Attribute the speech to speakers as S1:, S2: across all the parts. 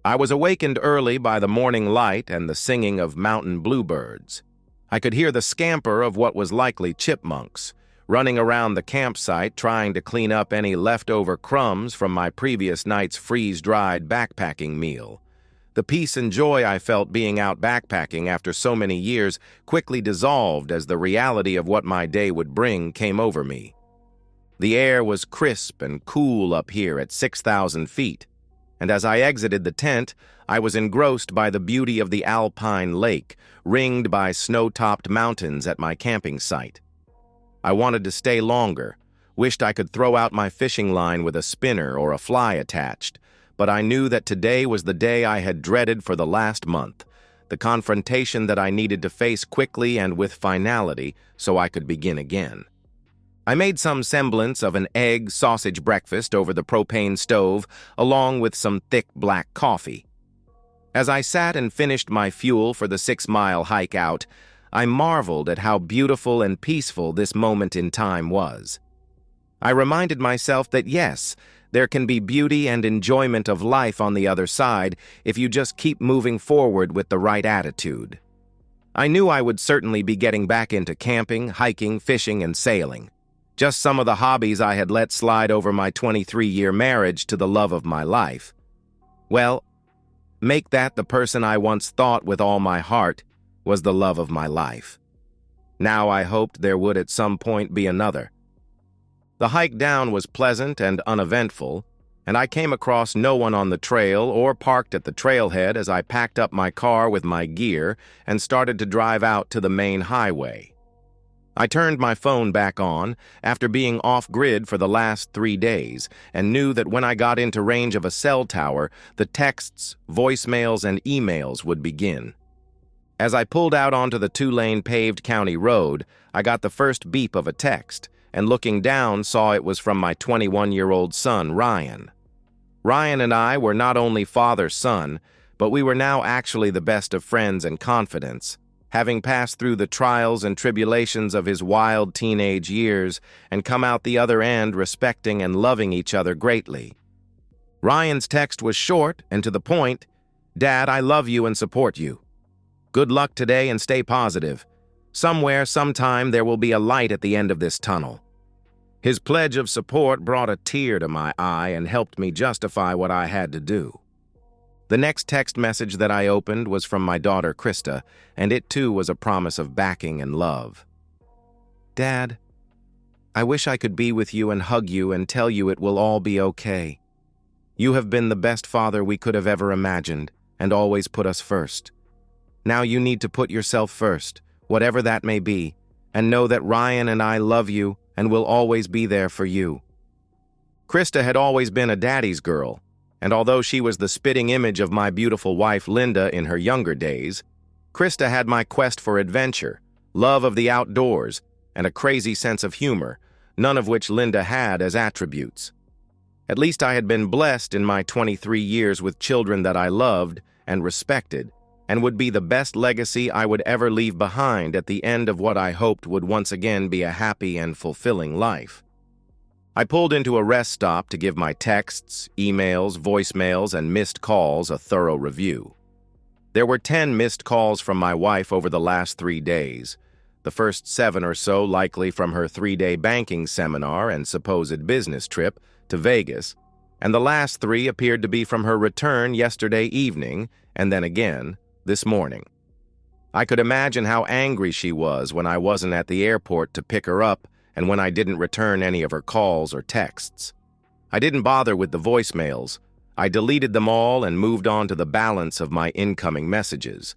S1: I was awakened early by the morning light and the singing of mountain bluebirds. I could hear the scamper of what was likely chipmunks, running around the campsite trying to clean up any leftover crumbs from my previous night's freeze-dried backpacking meal. The peace and joy I felt being out backpacking after so many years quickly dissolved as the reality of what my day would bring came over me. The air was crisp and cool up here at 6,000 feet, and as I exited the tent, I was engrossed by the beauty of the alpine lake, ringed by snow-topped mountains at my camping site. I wanted to stay longer, wished I could throw out my fishing line with a spinner or a fly attached, but I knew that today was the day I had dreaded for the last month, the confrontation that I needed to face quickly and with finality so I could begin again. I made some semblance of an egg-sausage breakfast over the propane stove, along with some thick black coffee. As I sat and finished my fuel for the 6-mile hike out, I marveled at how beautiful and peaceful this moment in time was. I reminded myself that yes, there can be beauty and enjoyment of life on the other side if you just keep moving forward with the right attitude. I knew I would certainly be getting back into camping, hiking, fishing, and sailing. Just some of the hobbies I had let slide over my 23-year marriage to the love of my life. Well, make that the person I once thought with all my heart was the love of my life. Now I hoped there would at some point be another. The hike down was pleasant and uneventful, and I came across no one on the trail or parked at the trailhead as I packed up my car with my gear and started to drive out to the main highway. I turned my phone back on after being off-grid for the last 3 days and knew that when I got into range of a cell tower, the texts, voicemails, and emails would begin. As I pulled out onto the 2-lane paved county road, I got the first beep of a text, and looking down saw it was from my 21-year-old son, Ryan. Ryan and I were not only father-son, but we were now actually the best of friends and confidants, having passed through the trials and tribulations of his wild teenage years and come out the other end respecting and loving each other greatly. Ryan's text was short and to the point. "Dad, I love you and support you. Good luck today and stay positive. Somewhere, sometime, there will be a light at the end of this tunnel." His pledge of support brought a tear to my eye and helped me justify what I had to do. The next text message that I opened was from my daughter, Krista, and it too was a promise of backing and love. "Dad, I wish I could be with you and hug you and tell you it will all be okay. You have been the best father we could have ever imagined and always put us first. Now you need to put yourself first, whatever that may be, and know that Ryan and I love you and will always be there for you." Krista had always been a daddy's girl, and although she was the spitting image of my beautiful wife Linda in her younger days, Krista had my quest for adventure, love of the outdoors, and a crazy sense of humor, none of which Linda had as attributes. At least I had been blessed in my 23 years with children that I loved and respected, and would be the best legacy I would ever leave behind at the end of what I hoped would once again be a happy and fulfilling life. I pulled into a rest stop to give my texts, emails, voicemails, and missed calls a thorough review. There were 10 missed calls from my wife over the last 3 days, the first 7 or so likely from her 3-day banking seminar and supposed business trip to Vegas, and the last 3 appeared to be from her return yesterday evening, and then again this morning. I could imagine how angry she was when I wasn't at the airport to pick her up and when I didn't return any of her calls or texts. I didn't bother with the voicemails. I deleted them all and moved on to the balance of my incoming messages.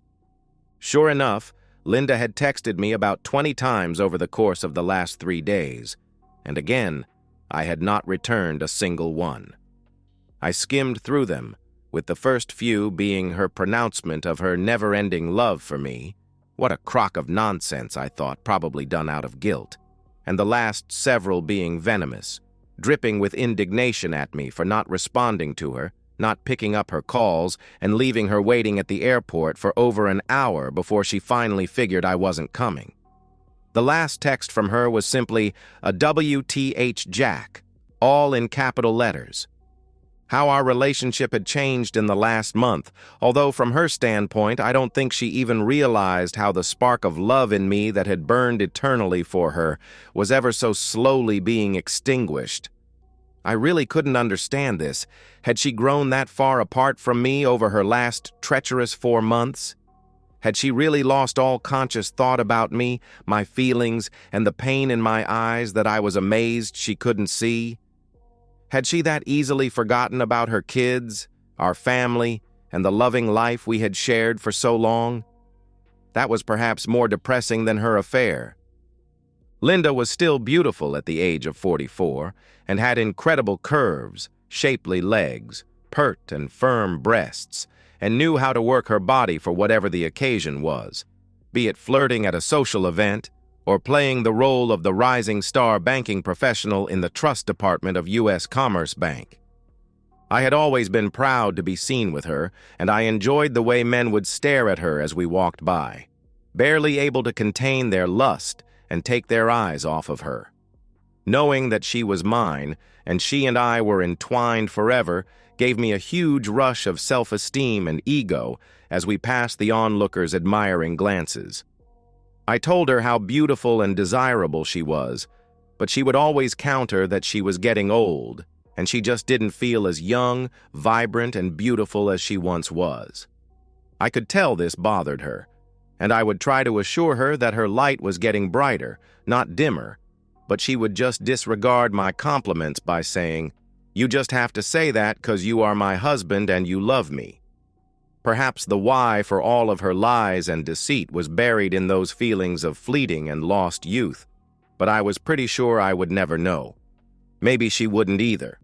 S1: Sure enough, Linda had texted me about 20 times over the course of the last 3 days, and again, I had not returned a single one. I skimmed through them, with the first few being her pronouncement of her never-ending love for me. What a crock of nonsense, I thought, probably done out of guilt. And the last several being venomous, dripping with indignation at me for not responding to her, not picking up her calls, and leaving her waiting at the airport for over an hour before she finally figured I wasn't coming. The last text from her was simply a WTH Jack, all in capital letters. How our relationship had changed in the last month, although from her standpoint, I don't think she even realized how the spark of love in me that had burned eternally for her was ever so slowly being extinguished. I really couldn't understand this. Had she grown that far apart from me over her last treacherous 4 months? Had she really lost all conscious thought about me, my feelings, and the pain in my eyes that I was amazed she couldn't see? Had she that easily forgotten about her kids, our family, and the loving life we had shared for so long? That was perhaps more depressing than her affair. Linda was still beautiful at the age of 44 and had incredible curves, shapely legs, pert and firm breasts, and knew how to work her body for whatever the occasion was, be it flirting at a social event or playing the role of the rising star banking professional in the trust department of U.S. Commerce Bank. I had always been proud to be seen with her, and I enjoyed the way men would stare at her as we walked by, barely able to contain their lust and take their eyes off of her. Knowing that she was mine, and she and I were entwined forever, gave me a huge rush of self-esteem and ego as we passed the onlookers' admiring glances. I told her how beautiful and desirable she was, but she would always counter that she was getting old, and she just didn't feel as young, vibrant, and beautiful as she once was. I could tell this bothered her, and I would try to assure her that her light was getting brighter, not dimmer, but she would just disregard my compliments by saying, "You just have to say that 'cause you are my husband and you love me." Perhaps the why for all of her lies and deceit was buried in those feelings of fleeting and lost youth, but I was pretty sure I would never know. Maybe she wouldn't either.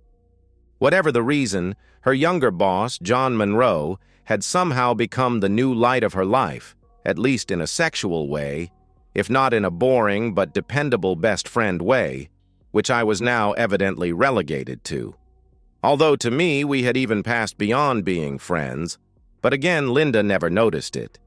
S1: Whatever the reason, her younger boss, John Monroe, had somehow become the new light of her life, at least in a sexual way, if not in a boring but dependable best friend way, which I was now evidently relegated to. Although to me we had even passed beyond being friends, but again Linda never noticed it.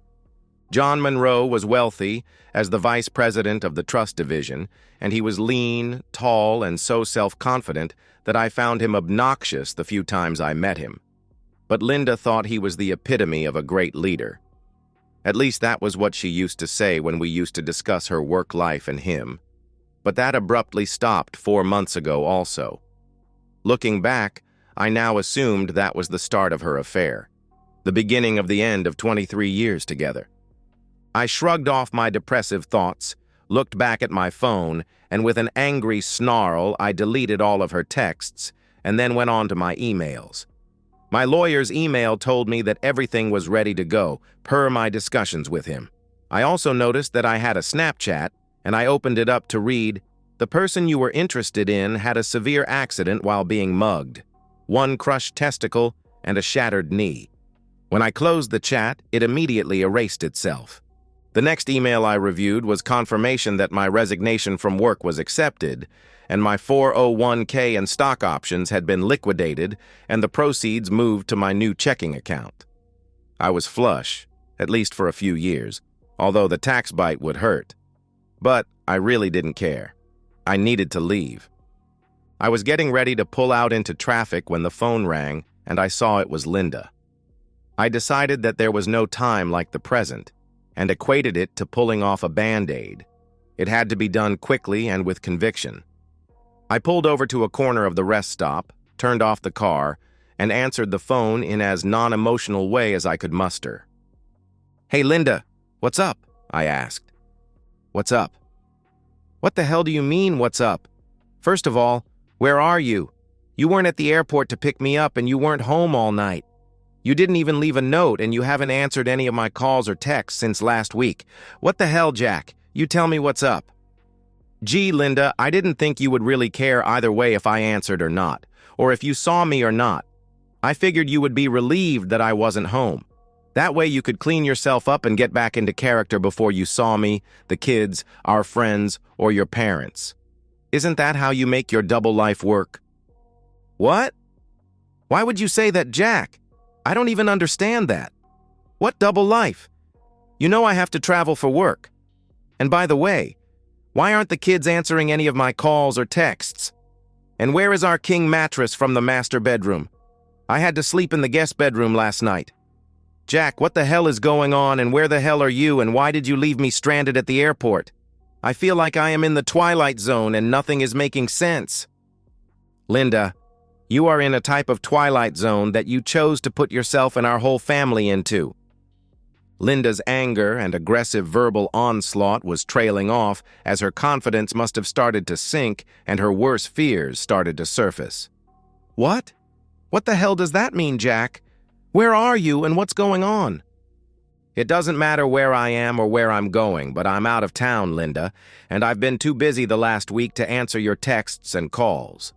S1: John Monroe was wealthy as the vice president of the trust division, and he was lean, tall, and so self-confident that I found him obnoxious the few times I met him. But Linda thought he was the epitome of a great leader. At least that was what she used to say when we used to discuss her work life and him. But that abruptly stopped 4 months ago also. Looking back, I now assumed that was the start of her affair, the beginning of the end of 23 years together. I shrugged off my depressive thoughts, looked back at my phone, and with an angry snarl, I deleted all of her texts and then went on to my emails. My lawyer's email told me that everything was ready to go, per my discussions with him. I also noticed that I had a Snapchat, and I opened it up to read, "The person you were interested in had a severe accident while being mugged. 1 crushed testicle and a shattered knee." When I closed the chat, it immediately erased itself. The next email I reviewed was confirmation that my resignation from work was accepted, and my 401k and stock options had been liquidated, and the proceeds moved to my new checking account. I was flush, at least for a few years, although the tax bite would hurt. But I really didn't care. I needed to leave. I was getting ready to pull out into traffic when the phone rang, and I saw it was Linda. I decided that there was no time like the present, and equated it to pulling off a Band-Aid. It had to be done quickly and with conviction. I pulled over to a corner of the rest stop, turned off the car, and answered the phone in as non-emotional way as I could muster. "Hey, Linda, what's up?" I asked. "What's up?" "What the hell do you mean, what's up? First of all, where are you? You weren't at the airport to pick me up, and you weren't home all night. You didn't even leave a note, and you haven't answered any of my calls or texts since last week. What the hell, Jack? You tell me what's up." "Gee, Linda, I didn't think you would really care either way if I answered or not, or if you saw me or not. I figured you would be relieved that I wasn't home. That way you could clean yourself up and get back into character before you saw me, the kids, our friends, or your parents. Isn't that how you make your double life work?" "What? Why would you say that, Jack? I don't even understand that. What double life? You know I have to travel for work. And by the way, why aren't the kids answering any of my calls or texts? And where is our king mattress from the master bedroom? I had to sleep in the guest bedroom last night. Jack, what the hell is going on, and where the hell are you, and why did you leave me stranded at the airport? I feel like I am in the twilight zone and nothing is making sense. Linda, you are in a type of twilight zone that you chose to put yourself and our whole family into. Linda's anger and aggressive verbal onslaught was trailing off as her confidence must have started to sink and her worst fears started to surface. What? What the hell does that mean, Jack? Where are you and what's going on? It doesn't matter where I am or where I'm going, but I'm out of town, Linda, and I've been too busy the last week to answer your texts and calls.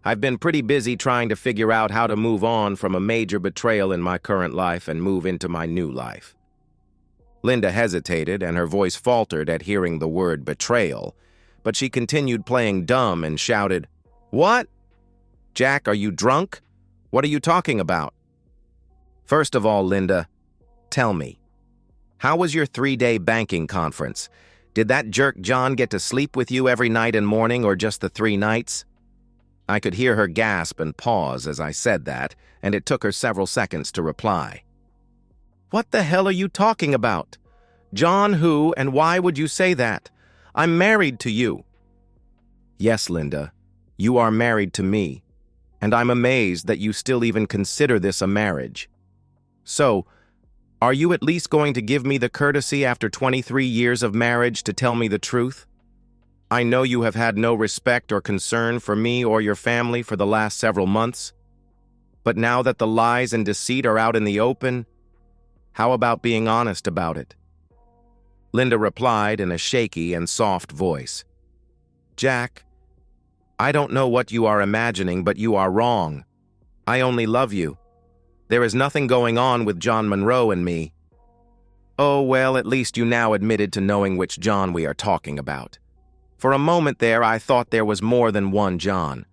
S1: I've been pretty busy trying to figure out how to move on from a major betrayal in my current life and move into my new life. Linda hesitated and her voice faltered at hearing the word betrayal, but she continued playing dumb and shouted, "What? Jack, are you drunk? What are you talking about?" First of all, Linda, tell me, how was your 3-day banking conference? Did that jerk John get to sleep with you every night and morning or just the 3 nights? I could hear her gasp and pause as I said that, and it took her several seconds to reply. What the hell are you talking about? John who, and why would you say that? I'm married to you. Yes, Linda, you are married to me, and I'm amazed that you still even consider this a marriage. So, are you at least going to give me the courtesy after 23 years of marriage to tell me the truth? I know you have had no respect or concern for me or your family for the last several months, but now that the lies and deceit are out in the open, how about being honest about it? Linda replied in a shaky and soft voice. Jack, I don't know what you are imagining, but you are wrong. I only love you. There is nothing going on with John Monroe and me. Oh, well, at least you now admitted to knowing which John we are talking about. For a moment there, I thought there was more than one John.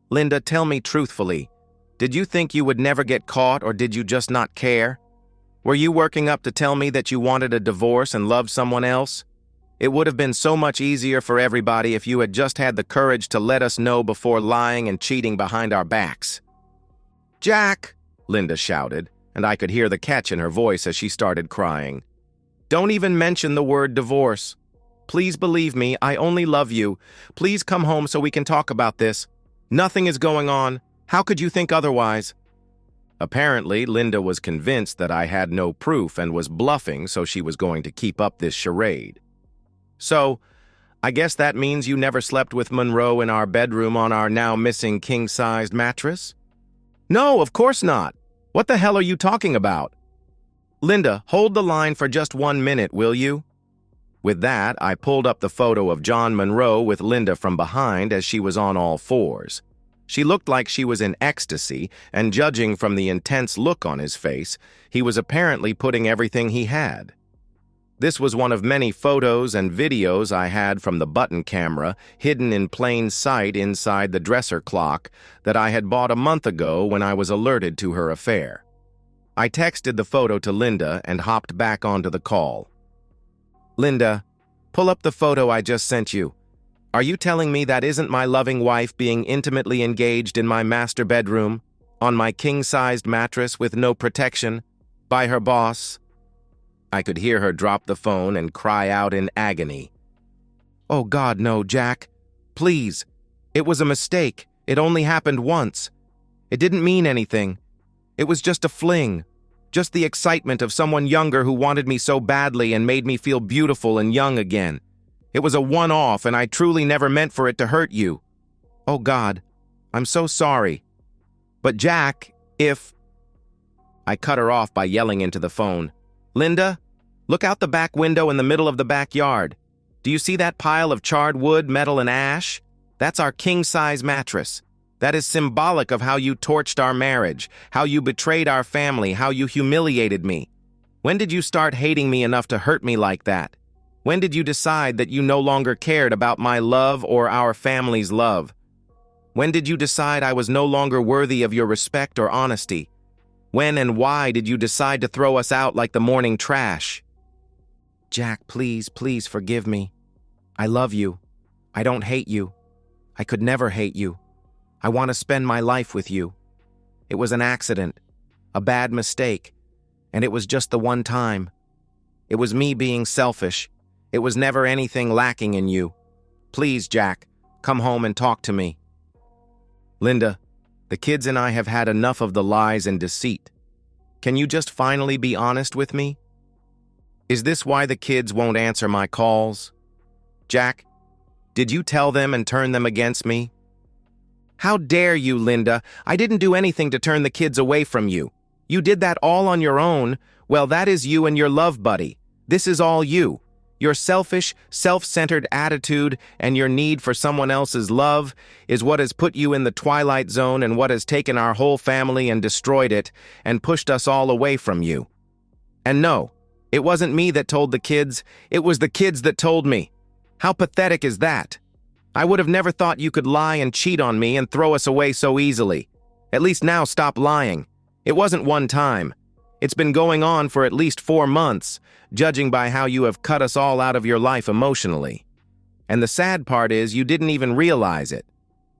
S1: Linda, tell me truthfully, did you think you would never get caught, or did you just not care? Were you working up to tell me that you wanted a divorce and loved someone else? It would have been so much easier for everybody if you had just had the courage to let us know before lying and cheating behind our backs. Jack, Linda shouted, and I could hear the catch in her voice as she started crying. Don't even mention the word divorce. Please believe me, I only love you. Please come home so we can talk about this. Nothing is going on. How could you think otherwise? Apparently, Linda was convinced that I had no proof and was bluffing, so she was going to keep up this charade. So, I guess that means you never slept with Monroe in our bedroom on our now missing king-sized mattress? No, of course not. What the hell are you talking about? Linda, hold the line for just 1 minute, will you? With that, I pulled up the photo of John Monroe with Linda from behind as she was on all fours. She looked like she was in ecstasy, and judging from the intense look on his face, he was apparently putting everything he had. This was one of many photos and videos I had from the button camera hidden in plain sight inside the dresser clock that I had bought a month ago when I was alerted to her affair. I texted the photo to Linda and hopped back onto the call. Linda, pull up the photo I just sent you. Are you telling me that isn't my loving wife being intimately engaged in my master bedroom, on my king-sized mattress with no protection, by her boss? I could hear her drop the phone and cry out in agony. Oh God, no, Jack. Please. It was a mistake. It only happened once. It didn't mean anything. It was just a fling. Just the excitement of someone younger who wanted me so badly and made me feel beautiful and young again. It was a one-off, and I truly never meant for it to hurt you. Oh God, I'm so sorry. But Jack, if... I cut her off by yelling into the phone. Linda, look out the back window in the middle of the backyard. Do you see that pile of charred wood, metal, and ash? That's our king-size mattress. That is symbolic of how you torched our marriage, how you betrayed our family, how you humiliated me. When did you start hating me enough to hurt me like that? When did you decide that you no longer cared about my love or our family's love? When did you decide I was no longer worthy of your respect or honesty? When and why did you decide to throw us out like the morning trash? Jack, please, please forgive me. I love you. I don't hate you. I could never hate you. I want to spend my life with you. It was an accident, a bad mistake, and it was just the one time. It was me being selfish. It was never anything lacking in you. Please, Jack, come home and talk to me. Linda, the kids and I have had enough of the lies and deceit. Can you just finally be honest with me? Is this why the kids won't answer my calls? Jack, did you tell them and turn them against me? How dare you, Linda? I didn't do anything to turn the kids away from you. You did that all on your own. Well, that is you and your love buddy. This is all you. Your selfish, self-centered attitude and your need for someone else's love is what has put you in the twilight zone and what has taken our whole family and destroyed it and pushed us all away from you. And no, it wasn't me that told the kids, it was the kids that told me. How pathetic is that? I would have never thought you could lie and cheat on me and throw us away so easily. At least now stop lying. It wasn't one time. It's been going on for at least 4 months, judging by how you have cut us all out of your life emotionally. And the sad part is you didn't even realize it.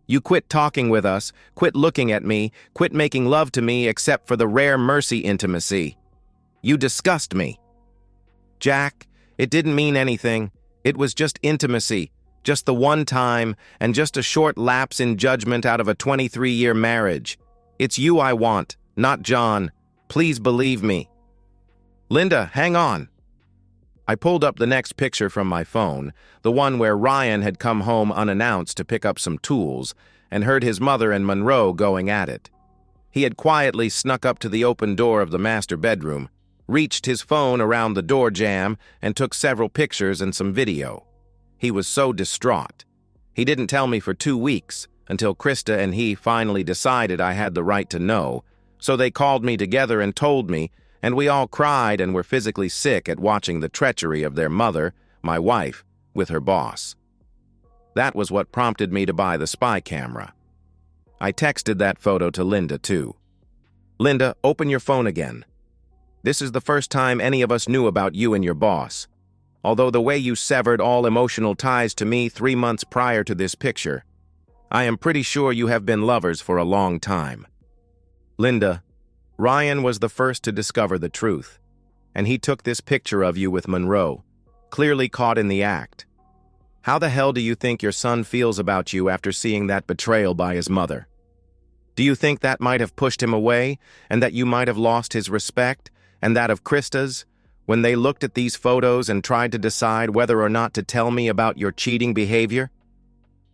S1: You quit talking with us, quit looking at me, quit making love to me except for the rare mercy intimacy. You disgust me. Jack, it didn't mean anything. It was just intimacy, just the one time, and just a short lapse in judgment out of a 23-year marriage. It's you I want, not John. Please believe me. Linda, hang on. I pulled up the next picture from my phone, the one where Ryan had come home unannounced to pick up some tools, and heard his mother and Monroe going at it. He had quietly snuck up to the open door of the master bedroom, reached his phone around the door jamb, and took several pictures and some video. He was so distraught. He didn't tell me for 2 weeks, until Krista and he finally decided I had the right to know, so they called me together and told me, and we all cried and were physically sick at watching the treachery of their mother, my wife, with her boss. That was what prompted me to buy the spy camera. I texted that photo to Linda, too. Linda, open your phone again. This is the first time any of us knew about you and your boss. Although the way you severed all emotional ties to me 3 months prior to this picture, I am pretty sure you have been lovers for a long time. Linda, Ryan was the first to discover the truth, and he took this picture of you with Monroe, clearly caught in the act. How the hell do you think your son feels about you after seeing that betrayal by his mother? Do you think that might have pushed him away, and that you might have lost his respect, and that of Krista's, when they looked at these photos and tried to decide whether or not to tell me about your cheating behavior?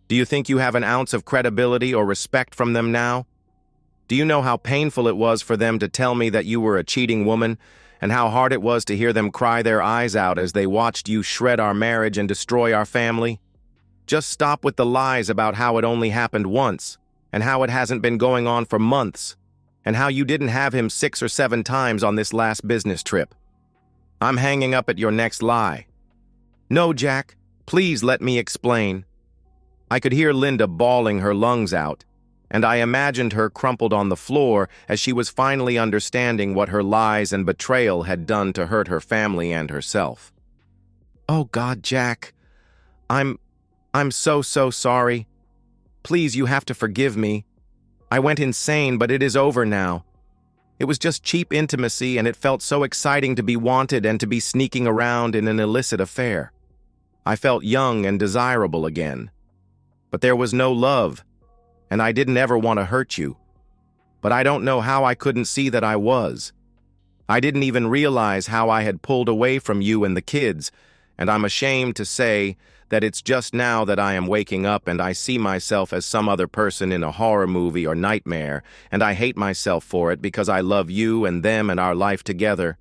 S1: Do you think you have an ounce of credibility or respect from them now? Do you know how painful it was for them to tell me that you were a cheating woman, and how hard it was to hear them cry their eyes out as they watched you shred our marriage and destroy our family? Just stop with the lies about how it only happened once, and how it hasn't been going on for months, and how you didn't have him 6 or 7 times on this last business trip. I'm hanging up at your next lie. No, Jack, please let me explain. I could hear Linda bawling her lungs out, and I imagined her crumpled on the floor as she was finally understanding what her lies and betrayal had done to hurt her family and herself. Oh God, Jack, I'm so sorry. Please, you have to forgive me. I went insane, but it is over now. It was just cheap intimacy, and it felt so exciting to be wanted and to be sneaking around in an illicit affair. I felt young and desirable again. But there was no love, and I didn't ever want to hurt you. But I don't know how I couldn't see that I was. I didn't even realize how I had pulled away from you and the kids, and I'm ashamed to say that it's just now that I am waking up and I see myself as some other person in a horror movie or nightmare, and I hate myself for it because I love you and them and our life together.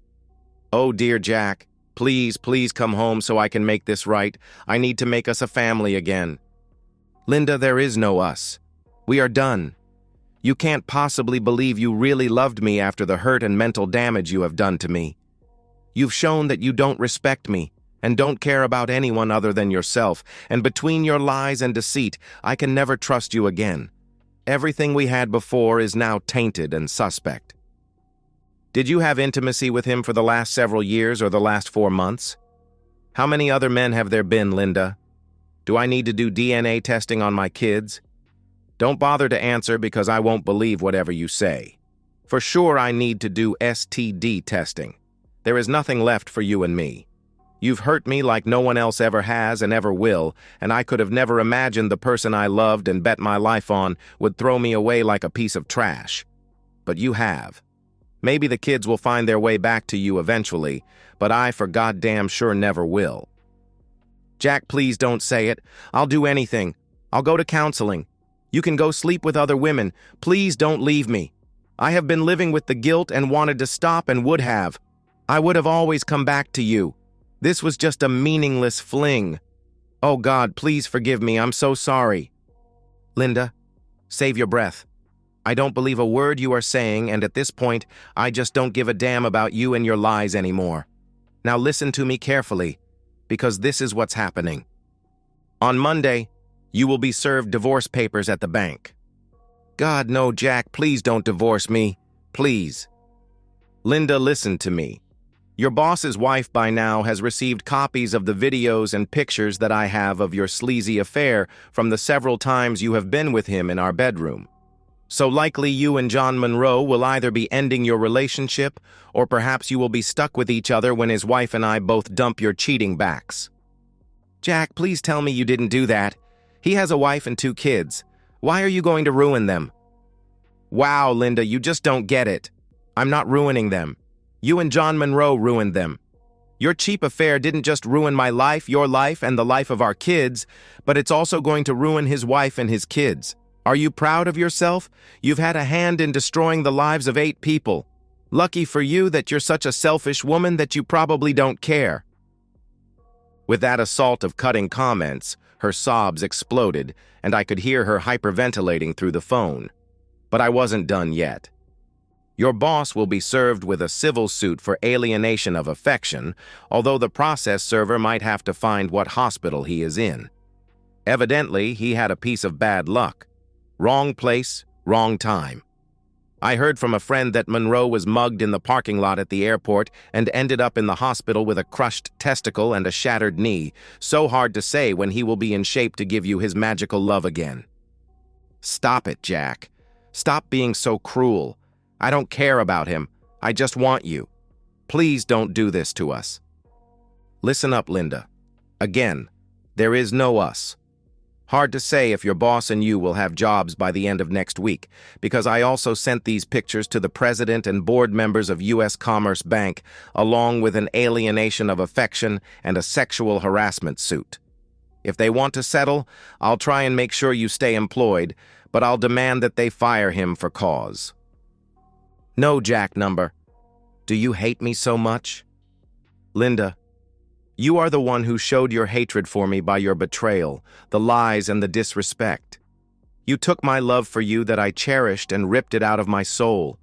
S1: Oh, dear Jack, please come home so I can make this right. I need to make us a family again. Linda, there is no us. We are done. You can't possibly believe you really loved me after the hurt and mental damage you have done to me. You've shown that you don't respect me and don't care about anyone other than yourself, and between your lies and deceit, I can never trust you again. Everything we had before is now tainted and suspect. Did you have intimacy with him for the last several years or the last 4 months? How many other men have there been, Linda? Do I need to do DNA testing on my kids? Don't bother to answer because I won't believe whatever you say. For sure I need to do STD testing. There is nothing left for you and me. You've hurt me like no one else ever has and ever will, and I could have never imagined the person I loved and bet my life on would throw me away like a piece of trash. But you have. Maybe the kids will find their way back to you eventually, but I for goddamn sure never will. Jack, please don't say it. I'll do anything. I'll go to counseling. You can go sleep with other women. Please don't leave me. I have been living with the guilt and wanted to stop and would have. I would have always come back to you. This was just a meaningless fling. Oh God, please forgive me. I'm so sorry. Linda, save your breath. I don't believe a word you are saying, and at this point, I just don't give a damn about you and your lies anymore. Now listen to me carefully, because this is what's happening. On Monday, you will be served divorce papers at the bank. God, no, Jack, please don't divorce me. Please. Linda, listen to me. Your boss's wife by now has received copies of the videos and pictures that I have of your sleazy affair from the several times you have been with him in our bedroom. So likely you and John Monroe will either be ending your relationship, or perhaps you will be stuck with each other when his wife and I both dump your cheating backs. Jack, please tell me you didn't do that. He has a wife and 2 kids. Why are you going to ruin them? Wow, Linda, you just don't get it. I'm not ruining them. You and John Monroe ruined them. Your cheap affair didn't just ruin my life, your life, and the life of our kids, but it's also going to ruin his wife and his kids. Are you proud of yourself? You've had a hand in destroying the lives of 8 people. Lucky for you that you're such a selfish woman that you probably don't care. With that assault of cutting comments, her sobs exploded, and I could hear her hyperventilating through the phone. But I wasn't done yet. Your boss will be served with a civil suit for alienation of affection, although the process server might have to find what hospital he is in. Evidently, he had a piece of bad luck. Wrong place, wrong time. I heard from a friend that Monroe was mugged in the parking lot at the airport and ended up in the hospital with a crushed testicle and a shattered knee, so hard to say when he will be in shape to give you his magical love again. Stop it, Jack. Stop being so cruel. I don't care about him. I just want you. Please don't do this to us. Listen up, Linda. Again, there is no us. Hard to say if your boss and you will have jobs by the end of next week, because I also sent these pictures to the president and board members of U.S. Commerce Bank, along with an alienation of affection and a sexual harassment suit. If they want to settle, I'll try and make sure you stay employed, but I'll demand that they fire him for cause. No, Jack number. Do you hate me so much? Linda, you are the one who showed your hatred for me by your betrayal, the lies and the disrespect. You took my love for you that I cherished and ripped it out of my soul.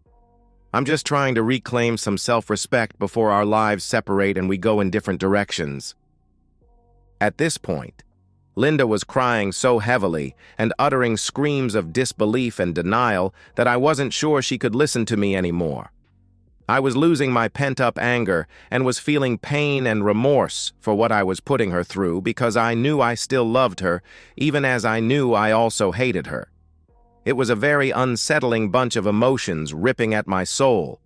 S1: I'm just trying to reclaim some self-respect before our lives separate and we go in different directions. At this point, Linda was crying so heavily and uttering screams of disbelief and denial that I wasn't sure she could listen to me anymore. I was losing my pent-up anger and was feeling pain and remorse for what I was putting her through because I knew I still loved her, even as I knew I also hated her. It was a very unsettling bunch of emotions ripping at my soul,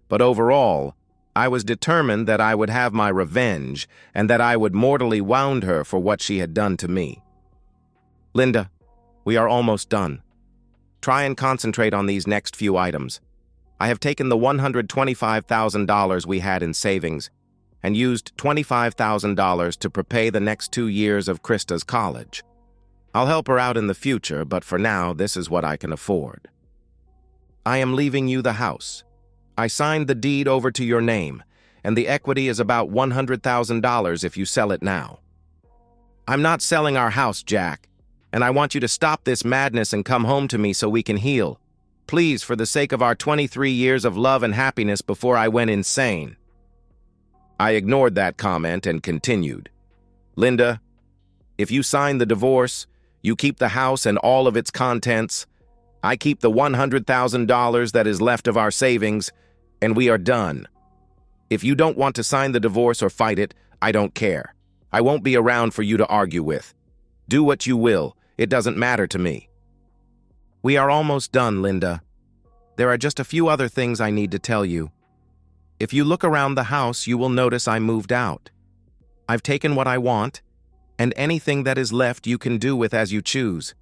S1: but overall, I was determined that I would have my revenge and that I would mortally wound her for what she had done to me. Linda, we are almost done. Try and concentrate on these next few items. I have taken the $125,000 we had in savings and used $25,000 to prepay the next 2 years of Krista's college. I'll help her out in the future, but for now, this is what I can afford. I am leaving you the house. I signed the deed over to your name, and the equity is about $100,000 if you sell it now. I'm not selling our house, Jack, and I want you to stop this madness and come home to me so we can heal. Please, for the sake of our 23 years of love and happiness before I went insane. I ignored that comment and continued. Linda, if you sign the divorce, you keep the house and all of its contents. I keep the $100,000 that is left of our savings, and we are done. If you don't want to sign the divorce or fight it, I don't care. I won't be around for you to argue with. Do what you will. It doesn't matter to me. We are almost done, Linda. there are just a few other things I need to tell you. If you look around the house, you will notice I moved out. I've taken what I want, and anything that is left you can do with as you choose.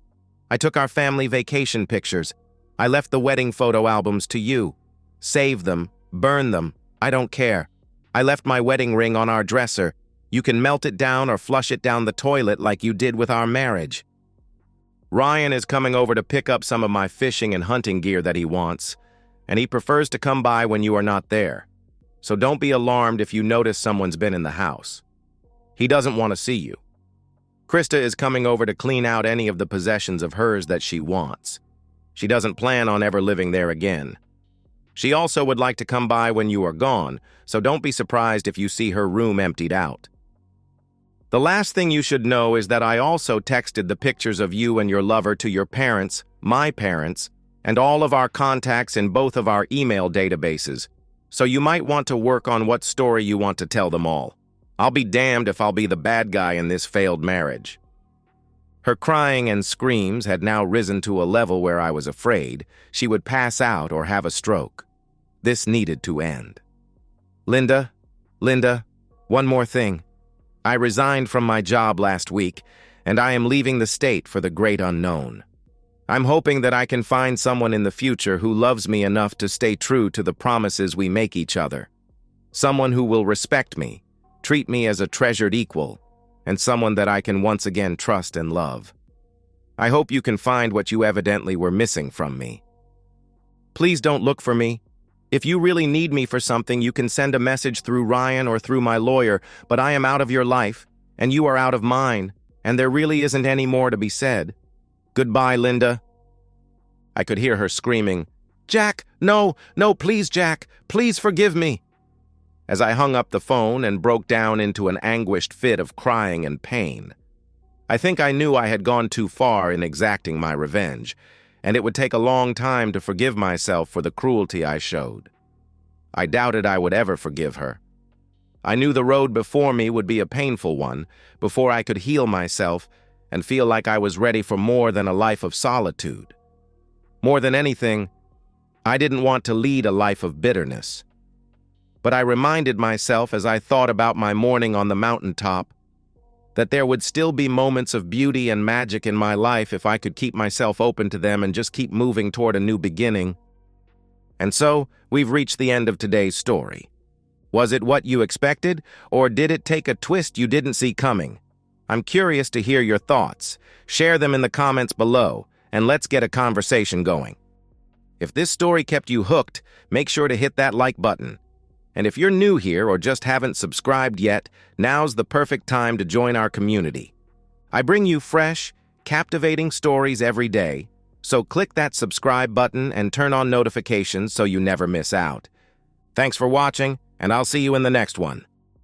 S1: I took our family vacation pictures. I left the wedding photo albums to you. Save them, burn them, I don't care. I left my wedding ring on our dresser. You can melt it down or flush it down the toilet like you did with our marriage. Ryan is coming over to pick up some of my fishing and hunting gear that he wants, and he prefers to come by when you are not there. So don't be alarmed if you notice someone's been in the house. He doesn't want to see you. Krista is coming over to clean out any of the possessions of hers that she wants. She doesn't plan on ever living there again. She also would like to come by when you are gone, so don't be surprised if you see her room emptied out. The last thing you should know is that I also texted the pictures of you and your lover to your parents, my parents, and all of our contacts in both of our email databases, so you might want to work on what story you want to tell them all. I'll be damned if I'll be the bad guy in this failed marriage. Her crying and screams had now risen to a level where I was afraid she would pass out or have a stroke. This needed to end. Linda, one more thing. I resigned from my job last week, and I am leaving the state for the great unknown. I'm hoping that I can find someone in the future who loves me enough to stay true to the promises we make each other. Someone who will respect me, treat me as a treasured equal, and someone that I can once again trust and love. I hope you can find what you evidently were missing from me. Please don't look for me. If you really need me for something, you can send a message through Ryan or through my lawyer, but I am out of your life, and you are out of mine, and there really isn't any more to be said. Goodbye, Linda. I could hear her screaming, "Jack, no, please, Jack, please forgive me," as I hung up the phone and broke down into an anguished fit of crying and pain. I think I knew I had gone too far in exacting my revenge, and it would take a long time to forgive myself for the cruelty I showed. I doubted I would ever forgive her. I knew the road before me would be a painful one before I could heal myself and feel like I was ready for more than a life of solitude. More than anything, I didn't want to lead a life of bitterness. But I reminded myself as I thought about my morning on the mountaintop that there would still be moments of beauty and magic in my life if I could keep myself open to them and just keep moving toward a new beginning. And so, we've reached the end of today's story. Was it what you expected, or did it take a twist you didn't see coming? I'm curious to hear your thoughts. Share them in the comments below, and let's get a conversation going. If this story kept you hooked, make sure to hit that like button. And if you're new here or just haven't subscribed yet, now's the perfect time to join our community. I bring you fresh, captivating stories every day, so click that subscribe button and turn on notifications so you never miss out. Thanks for watching, and I'll see you in the next one.